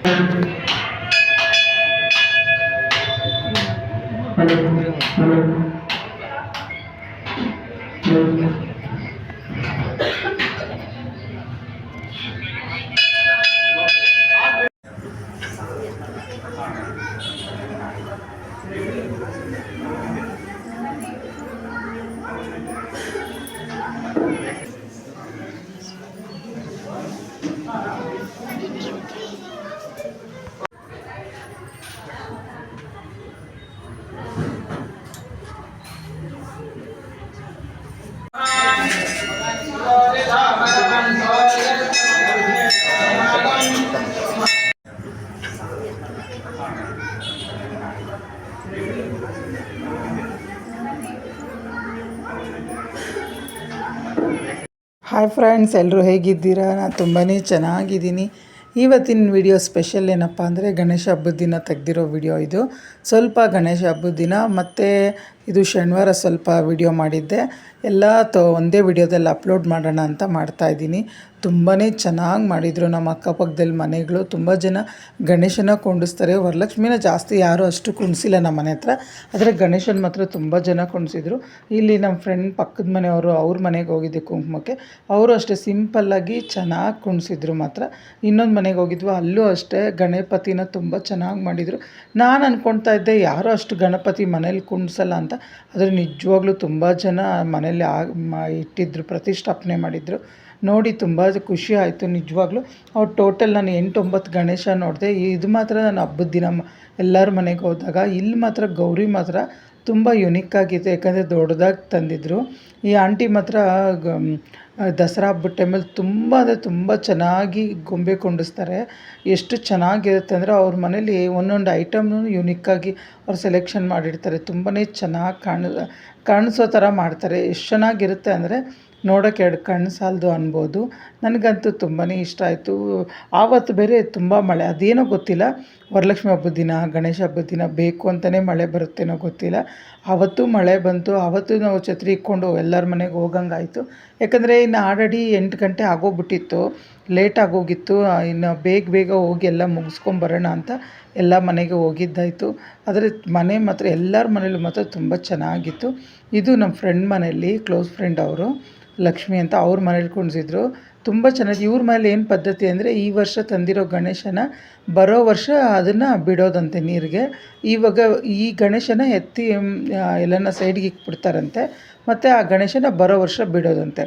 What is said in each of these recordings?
Hi friends, ಎಲ್ಲರೂ ಹೇಗಿದ್ದೀರಾ? ನಾನು ತುಂಬಾ ಚೆನ್ನಾಗಿದ್ದೀನಿ. ಇವತ್ತಿನ ವಿಡಿಯೋ ಸ್ಪೆಷಲ್ ಏನಪ್ಪ ಅಂದರೆ ಗಣೇಶ ಹಬ್ಬದ ದಿನ ತೆಗೆದಿರೋ ವಿಡಿಯೋ ಇದು. ಸ್ವಲ್ಪ ಗಣೇಶ ಹಬ್ಬದ ದಿನ ಮತ್ತು ಇದು ಶನಿವಾರ ಸ್ವಲ್ಪ ವಿಡಿಯೋ ಮಾಡಿದ್ದೆ. ಎಲ್ಲ ಒಂದೇ ವಿಡಿಯೋದಲ್ಲಿ ಅಪ್ಲೋಡ್ ಮಾಡೋಣ ಅಂತ ಮಾಡ್ತಾಯಿದ್ದೀನಿ. ತುಂಬಾ ಚೆನ್ನಾಗಿ ಮಾಡಿದರು ನಮ್ಮ ಅಕ್ಕಪಕ್ಕದಲ್ಲಿ ಮನೆಗಳು. ತುಂಬ ಜನ ಗಣೇಶನ ಕುಂಡಿಸ್ತಾರೆ. ವರಲಕ್ಷ್ಮಿನ ಜಾಸ್ತಿ ಯಾರೂ ಅಷ್ಟು ಕುಣಿಸಿಲ್ಲ ನಮ್ಮ ಮನೆ ಹತ್ರ, ಆದರೆ ಗಣೇಶನ ಮಾತ್ರ ತುಂಬ ಜನ ಕುಣಿಸಿದ್ರು. ಇಲ್ಲಿ ನಮ್ಮ ಫ್ರೆಂಡ್ ಪಕ್ಕದ ಮನೆಯವರು ಅವ್ರ ಮನೆಗೆ ಹೋಗಿದ್ದೆ ಕುಂಕುಮಕ್ಕೆ. ಅವರು ಅಷ್ಟೇ ಸಿಂಪಲ್ಲಾಗಿ ಚೆನ್ನಾಗಿ ಕುಣಿಸಿದ್ರು. ಮಾತ್ರ ಇನ್ನೊಂದು ಮನೆಗೆ ಹೋಗಿದ್ವು, ಅಲ್ಲೂ ಅಷ್ಟೇ ಗಣಪತಿನ ತುಂಬ ಚೆನ್ನಾಗಿ ಮಾಡಿದರು. ನಾನು ಅಂದ್ಕೊಳ್ತಾ ಇದ್ದೆ ಯಾರೋ ಅಷ್ಟು ಗಣಪತಿ ಮನೇಲಿ ಕುಣಿಸಲ್ಲ ಅಂತ, ಆದರೆ ನಿಜವಾಗ್ಲೂ ತುಂಬ ಜನ ಮನೇಲಿ ಇಟ್ಟಿದ್ರು, ಪ್ರತಿಷ್ಠಾಪನೆ ಮಾಡಿದರು. ನೋಡಿ ತುಂಬ ಖುಷಿ ಆಯಿತು ನಿಜವಾಗ್ಲೂ. ಅವ್ರು ಟೋಟಲ್ ನಾನು 8-9 ಗಣೇಶ ನೋಡಿದೆ. ಇದು ಮಾತ್ರ ನಾನು ಹಬ್ಬದ ದಿನ ಎಲ್ಲರ ಮನೆಗೆ ಹೋದಾಗ. ಇಲ್ಲಿ ಮಾತ್ರ ಗೌರಿ ಮಾತ್ರ ತುಂಬ ಯುನಿಕ್ಕಾಗಿದೆ, ಯಾಕಂದರೆ ದೊಡ್ಡದಾಗಿ ತಂದಿದ್ದರು. ಈ ಆಂಟಿ ಮಾತ್ರ ದಸರಾ ಹಬ್ಬದ ಟೈಮಲ್ಲಿ ತುಂಬ ಅಂದರೆ ತುಂಬ ಚೆನ್ನಾಗಿ ಗೊಂಬೆ ಕುಂಡಿಸ್ತಾರೆ. ಎಷ್ಟು ಚೆನ್ನಾಗಿರುತ್ತೆ ಅಂದರೆ ಅವ್ರ ಮನೇಲಿ ಒಂದೊಂದು ಐಟಮ್ನು ಯುನಿಕ್ಕಾಗಿ ಅವ್ರು ಸೆಲೆಕ್ಷನ್ ಮಾಡಿರ್ತಾರೆ. ತುಂಬಾ ಚೆನ್ನಾಗಿ ಕಾಣಿಸೋ ಥರ ಮಾಡ್ತಾರೆ. ಎಷ್ಟು ಚೆನ್ನಾಗಿರುತ್ತೆ ಅಂದರೆ ನೋಡೋಕ್ಕೆ 2 ಕಣ್ಣು ಸಾಲದು ಅನ್ಬೋದು. ನನಗಂತೂ ತುಂಬಾ ಇಷ್ಟ ಆಯಿತು. ಆವತ್ತು ಬೇರೆ ತುಂಬ ಮಳೆ, ಅದೇನೋ ಗೊತ್ತಿಲ್ಲ, ವರಲಕ್ಷ್ಮಿ ಹಬ್ಬದ ದಿನ ಗಣೇಶ ಹಬ್ಬದ ದಿನ ಬೇಕು ಅಂತಲೇ ಮಳೆ ಬರುತ್ತೇನೋ ಗೊತ್ತಿಲ್ಲ. ಆವತ್ತು ಮಳೆ ಬಂತು. ಆವತ್ತು ನಾವು ಛತ್ರಿ ಇಟ್ಕೊಂಡು ಎಲ್ಲರ ಮನೆಗೆ ಹೋಗಂಗಾಯಿತು. ಯಾಕಂದರೆ ಇನ್ನು ಆಲ್ರೆಡಿ 8 ಗಂಟೆ ಆಗೋಗ್ಬಿಟ್ಟಿತ್ತು, ಲೇಟ್ ಆಗೋಗಿತ್ತು. ಇನ್ನು ಬೇಗ ಹೋಗಿ ಎಲ್ಲ ಮುಗಿಸ್ಕೊಂಬರೋಣ ಅಂತ ಎಲ್ಲ ಮನೆಗೆ ಹೋಗಿದ್ದಾಯಿತು. ಆದರೆ ಮನೆ ಮಾತ್ರ ಎಲ್ಲರ ಮನೇಲೂ ಮಾತ್ರ ತುಂಬ ಚೆನ್ನಾಗಿತ್ತು. ಇದು ನಮ್ಮ ಫ್ರೆಂಡ್ ಮನೆಯಲ್ಲಿ, ಕ್ಲೋಸ್ ಫ್ರೆಂಡ್ ಅವರು, ಲಕ್ಷ್ಮಿ ಅಂತ, ಅವ್ರ ಮನೇಲಿ ಕುಣಿಸಿದ್ರು. ತುಂಬ ಚೆನ್ನಾಗಿ. ಇವ್ರ ಮನೇಲಿ ಏನು ಪದ್ಧತಿ ಅಂದರೆ ಈ ವರ್ಷ ತಂದಿರೋ ಗಣೇಶನ ಬರೋ ವರ್ಷ ಅದನ್ನು ಬಿಡೋದಂತೆ ನೀರಿಗೆ. ಇವಾಗ ಈ ಗಣೇಶನ ಎತ್ತಿ ಎಲ್ಲನ ಸೈಡ್ಗೆ ಇಕ್ಬಿಡ್ತಾರಂತೆ, ಮತ್ತು ಆ ಗಣೇಶನ ಬರೋ ವರ್ಷ ಬಿಡೋದಂತೆ.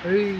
ಏಯ್